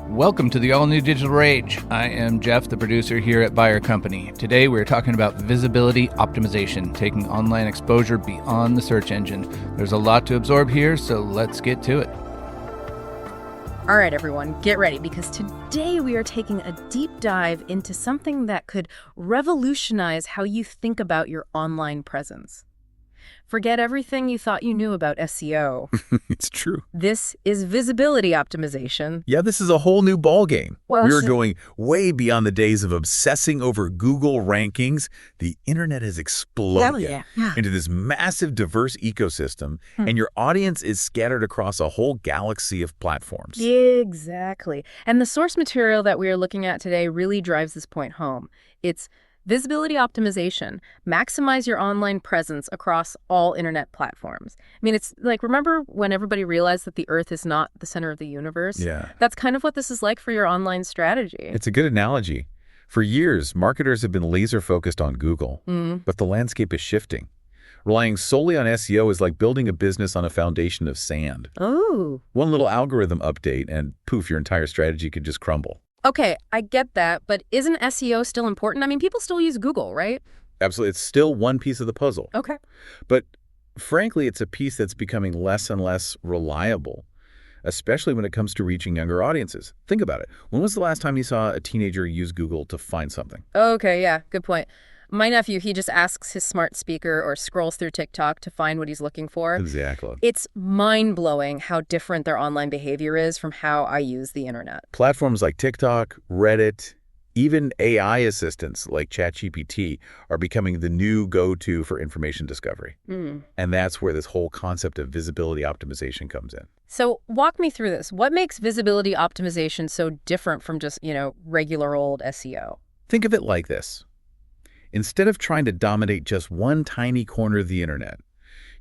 Welcome to the all-new Digital Rage. I am Jeff, the producer here at Buyer Company. Today we're talking about visibility optimization, taking online exposure beyond the search engine. There's a lot to absorb here, so let's get to it. All right, everyone, get ready, because today we are taking a deep dive into something that could revolutionize how you think about your online presence. Forget everything you thought you knew about SEO. It's true. This is visibility optimization. Yeah, this is a whole new ballgame. Well, We are going way beyond the days of obsessing over Google rankings. The internet has exploded into this massive, diverse ecosystem, and your audience is scattered across a whole galaxy of platforms. Exactly. And the source material that we are looking at today really drives this point home. It's visibility optimization. Maximize your online presence across all internet platforms. I mean, it's like, remember when everybody realized that the Earth is not the center of the universe? Yeah. That's kind of what this is like for your online strategy. It's a good analogy. For years, marketers have been laser-focused on Google, but the landscape is shifting. Relying solely on SEO is like building a business on a foundation of sand. Oh. One little algorithm update, and poof, your entire strategy could just crumble. Okay, I get that, but isn't SEO still important? I mean, people still use Google, right? Absolutely. It's still one piece of the puzzle. Okay. But frankly, it's a piece that's becoming less and less reliable, especially when it comes to reaching younger audiences. Think about it. When was the last time you saw a teenager use Google to find something? Okay, yeah, good point. My nephew, he just asks his smart speaker or scrolls through TikTok to find what he's looking for. Exactly. It's mind-blowing how different their online behavior is from how I use the internet. Platforms like TikTok, Reddit, even AI assistants like ChatGPT are becoming the new go-to for information discovery. And that's where this whole concept of visibility optimization comes in. So walk me through this. What makes visibility optimization so different from just, regular old SEO? Think of it like this. Instead of trying to dominate just one tiny corner of the internet,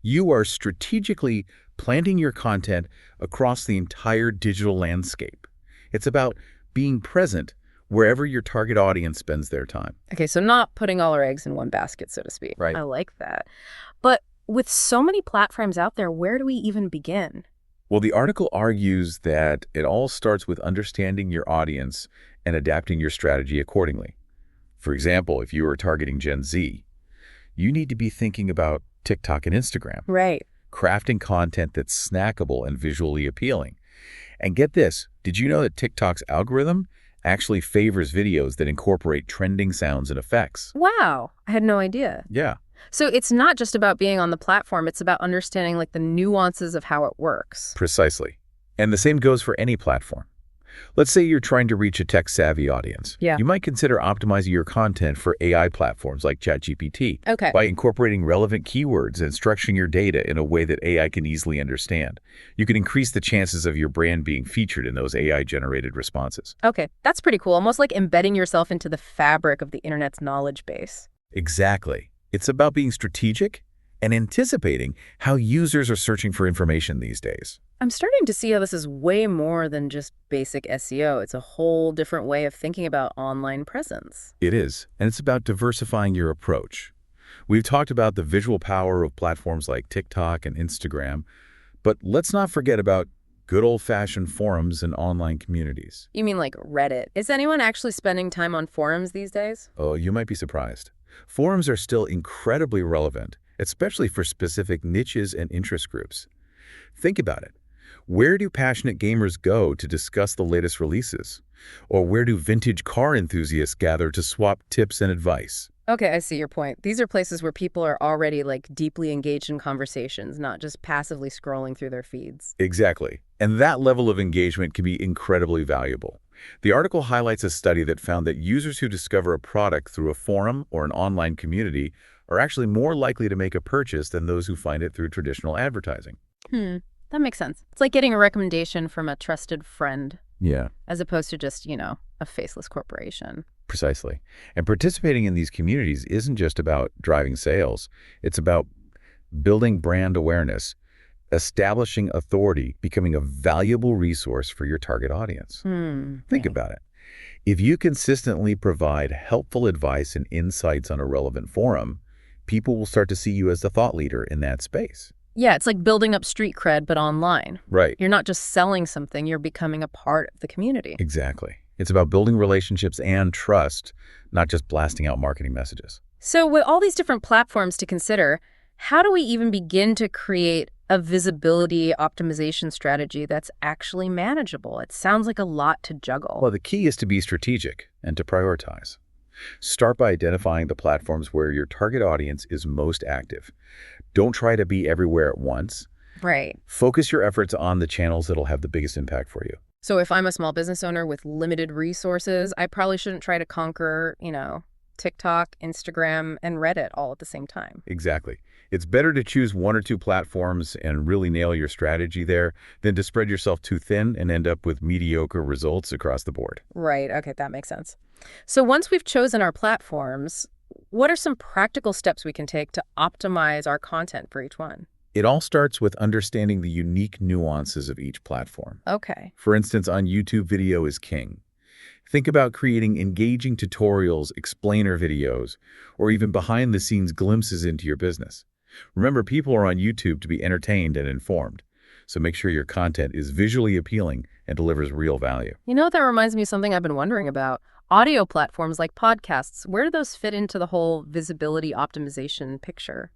you are strategically planting your content across the entire digital landscape. It's about being present wherever your target audience spends their time. Okay, so not putting all our eggs in one basket, so to speak. Right. I like that. But with so many platforms out there, where do we even begin? Well, the article argues that it all starts with understanding your audience and adapting your strategy accordingly. For example, if you are targeting Gen Z, you need to be thinking about TikTok and Instagram. Right. Crafting content that's snackable and visually appealing. And get this, did you know that TikTok's algorithm actually favors videos that incorporate trending sounds and effects? Wow, I had no idea. Yeah. So it's not just about being on the platform, it's about understanding the nuances of how it works. Precisely. And the same goes for any platform. Let's say you're trying to reach a tech-savvy audience. Yeah. You might consider optimizing your content for AI platforms like ChatGPT. Okay. By incorporating relevant keywords and structuring your data in a way that AI can easily understand. You can increase the chances of your brand being featured in those AI-generated responses. Okay, that's pretty cool. Almost like embedding yourself into the fabric of the internet's knowledge base. Exactly. It's about being strategic and anticipating how users are searching for information these days. I'm starting to see how this is way more than just basic SEO. It's a whole different way of thinking about online presence. It is, and it's about diversifying your approach. We've talked about the visual power of platforms like TikTok and Instagram, but let's not forget about good old-fashioned forums and online communities. You mean like Reddit? Is anyone actually spending time on forums these days? Oh, you might be surprised. Forums are still incredibly relevant, especially for specific niches and interest groups. Think about it. Where do passionate gamers go to discuss the latest releases? Or where do vintage car enthusiasts gather to swap tips and advice? Okay, I see your point. These are places where people are already deeply engaged in conversations, not just passively scrolling through their feeds. Exactly. And that level of engagement can be incredibly valuable. The article highlights a study that found that users who discover a product through a forum or an online community are actually more likely to make a purchase than those who find it through traditional advertising. That makes sense. It's like getting a recommendation from a trusted friend. Yeah. As opposed to just, a faceless corporation. Precisely. And participating in these communities isn't just about driving sales. It's about building brand awareness, establishing authority, becoming a valuable resource for your target audience. Think about it. If you consistently provide helpful advice and insights on a relevant forum, people will start to see you as the thought leader in that space. Yeah, it's like building up street cred, but online. Right. You're not just selling something, you're becoming a part of the community. Exactly. It's about building relationships and trust, not just blasting out marketing messages. So with all these different platforms to consider, how do we even begin to create a visibility optimization strategy that's actually manageable? It sounds like a lot to juggle. Well, the key is to be strategic and to prioritize. Start by identifying the platforms where your target audience is most active. Don't try to be everywhere at once. Right. Focus your efforts on the channels that'll have the biggest impact for you. So if I'm a small business owner with limited resources, I probably shouldn't try to conquer, TikTok, Instagram, and Reddit all at the same time. Exactly. It's better to choose one or two platforms and really nail your strategy there than to spread yourself too thin and end up with mediocre results across the board. Right. Okay, that makes sense. So once we've chosen our platforms, what are some practical steps we can take to optimize our content for each one? It all starts with understanding the unique nuances of each platform. Okay. For instance, on YouTube, video is king. Think about creating engaging tutorials, explainer videos, or even behind-the-scenes glimpses into your business. Remember, people are on YouTube to be entertained and informed, so make sure your content is visually appealing and delivers real value. That reminds me of something I've been wondering about. Audio platforms like podcasts, where do those fit into the whole visibility optimization picture?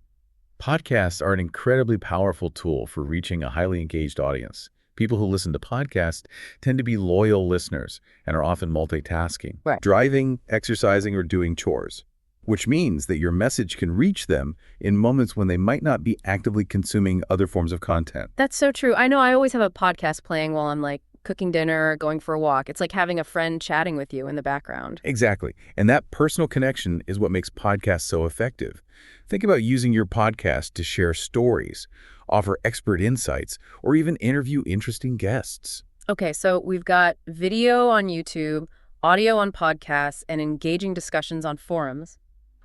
Podcasts are an incredibly powerful tool for reaching a highly engaged audience. People who listen to podcasts tend to be loyal listeners and are often multitasking, Right. driving, exercising, or doing chores, which means that your message can reach them in moments when they might not be actively consuming other forms of content. That's so true. I know I always have a podcast playing while I'm cooking dinner, going for a walk. It's like having a friend chatting with you in the background. Exactly. And that personal connection is what makes podcasts so effective. Think about using your podcast to share stories, offer expert insights, or even interview interesting guests. Okay, so we've got video on YouTube, audio on podcasts, and engaging discussions on forums.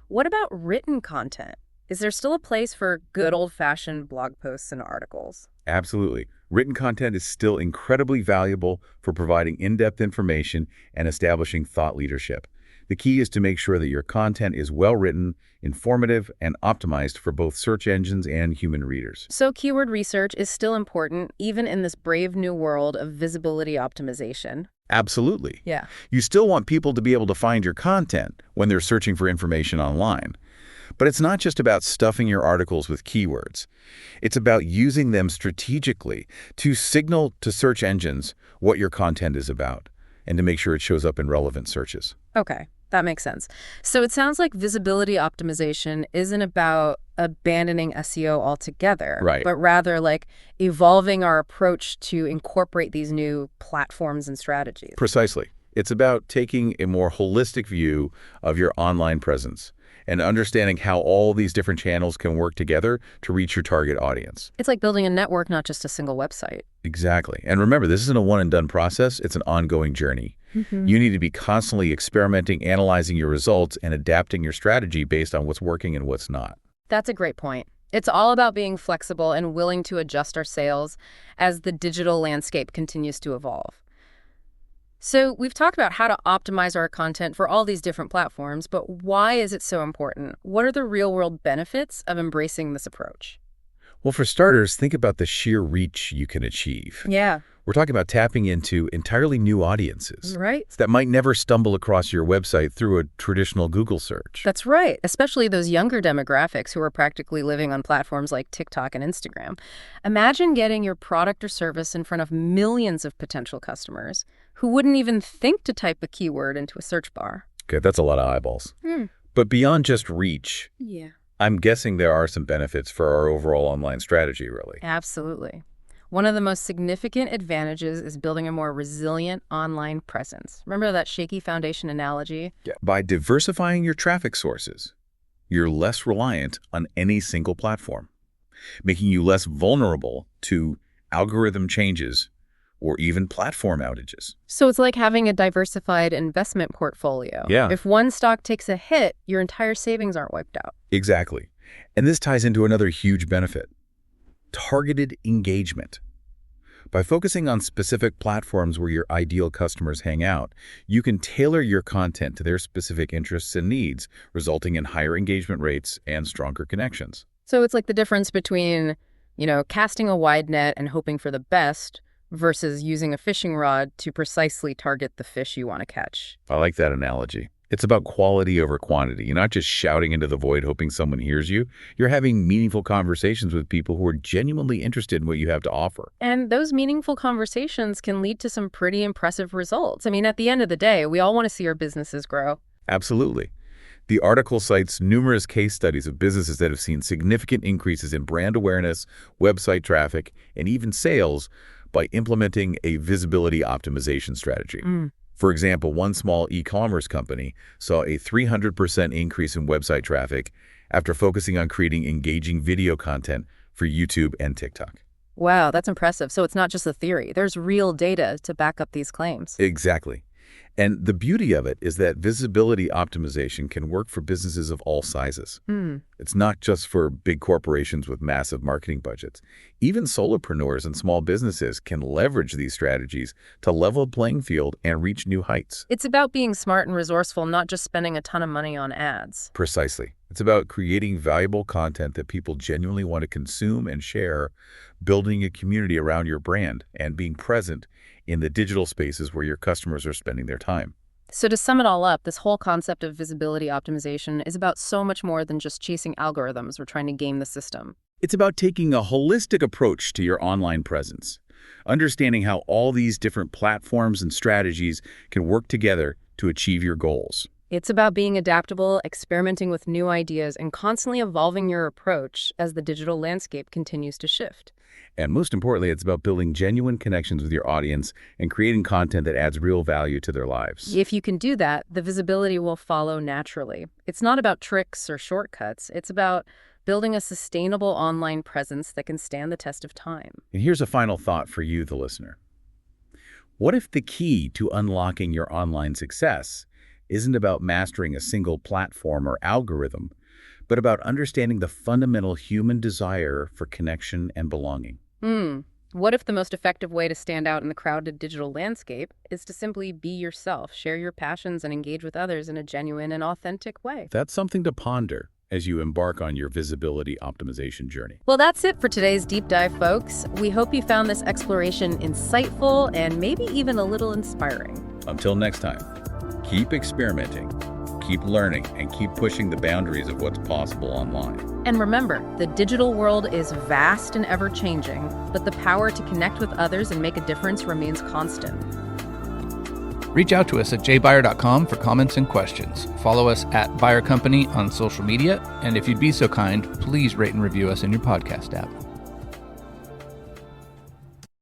What about written content? Is there still a place for good old-fashioned blog posts and articles? Absolutely. Written content is still incredibly valuable for providing in-depth information and establishing thought leadership. The key is to make sure that your content is well-written, informative, and optimized for both search engines and human readers. So keyword research is still important, even in this brave new world of visibility optimization. Absolutely. Yeah. You still want people to be able to find your content when they're searching for information online. But it's not just about stuffing your articles with keywords. It's about using them strategically to signal to search engines what your content is about and to make sure it shows up in relevant searches. Okay, that makes sense. So it sounds like visibility optimization isn't about abandoning SEO altogether, Right. but rather evolving our approach to incorporate these new platforms and strategies. Precisely. It's about taking a more holistic view of your online presence and understanding how all these different channels can work together to reach your target audience. It's like building a network, not just a single website. Exactly. And remember, this isn't a one-and-done process. It's an ongoing journey. You need to be constantly experimenting, analyzing your results, and adapting your strategy based on what's working and what's not. That's a great point. It's all about being flexible and willing to adjust our sails as the digital landscape continues to evolve. So we've talked about how to optimize our content for all these different platforms, but why is it so important? What are the real-world benefits of embracing this approach? Well, for starters, think about the sheer reach you can achieve. Yeah. We're talking about tapping into entirely new audiences Right. that might never stumble across your website through a traditional Google search. That's right, especially those younger demographics who are practically living on platforms like TikTok and Instagram. Imagine getting your product or service in front of millions of potential customers who wouldn't even think to type a keyword into a search bar. Okay, that's a lot of eyeballs. But beyond just reach, Yeah. I'm guessing there are some benefits for our overall online strategy, really. Absolutely. One of the most significant advantages is building a more resilient online presence. Remember that shaky foundation analogy? Yeah. By diversifying your traffic sources, you're less reliant on any single platform, making you less vulnerable to algorithm changes or even platform outages. So it's like having a diversified investment portfolio. Yeah. If one stock takes a hit, your entire savings aren't wiped out. Exactly. And this ties into another huge benefit: targeted engagement. By focusing on specific platforms where your ideal customers hang out, you can tailor your content to their specific interests and needs, resulting in higher engagement rates and stronger connections. So it's like the difference between Casting a wide net and hoping for the best versus using a fishing rod to precisely target the fish you want to catch. I like that analogy. It's about quality over quantity. You're not just shouting into the void hoping someone hears you. You're having meaningful conversations with people who are genuinely interested in what you have to offer. And those meaningful conversations can lead to some pretty impressive results. I mean, at the end of the day, we all want to see our businesses grow. Absolutely. The article cites numerous case studies of businesses that have seen significant increases in brand awareness, website traffic, and even sales by implementing a visibility optimization strategy. For example, one small e-commerce company saw a 300% increase in website traffic after focusing on creating engaging video content for YouTube and TikTok. Wow, that's impressive. So it's not just a theory. There's real data to back up these claims. Exactly. And the beauty of it is that visibility optimization can work for businesses of all sizes. It's not just for big corporations with massive marketing budgets. Even solopreneurs and small businesses can leverage these strategies to level the playing field and reach new heights. It's about being smart and resourceful, not just spending a ton of money on ads. Precisely. It's about creating valuable content that people genuinely want to consume and share, building a community around your brand, and being present in the digital spaces where your customers are spending their time. So to sum it all up, this whole concept of visibility optimization is about so much more than just chasing algorithms or trying to game the system. It's about taking a holistic approach to your online presence, understanding how all these different platforms and strategies can work together to achieve your goals. It's about being adaptable, experimenting with new ideas, and constantly evolving your approach as the digital landscape continues to shift. And most importantly, it's about building genuine connections with your audience and creating content that adds real value to their lives. If you can do that, the visibility will follow naturally. It's not about tricks or shortcuts. It's about building a sustainable online presence that can stand the test of time. And here's a final thought for you, the listener. What if the key to unlocking your online success isn't about mastering a single platform or algorithm, but about understanding the fundamental human desire for connection and belonging? What if the most effective way to stand out in the crowded digital landscape is to simply be yourself, share your passions, and engage with others in a genuine and authentic way? That's something to ponder as you embark on your visibility optimization journey. Well, that's it for today's deep dive, folks. We hope you found this exploration insightful and maybe even a little inspiring. Until next time, keep experimenting, keep learning, and keep pushing the boundaries of what's possible online. And remember, the digital world is vast and ever-changing, but the power to connect with others and make a difference remains constant. Reach out to us at jbuyer.com for comments and questions. Follow us at Buyer Company on social media, and if you'd be so kind, please rate and review us in your podcast app.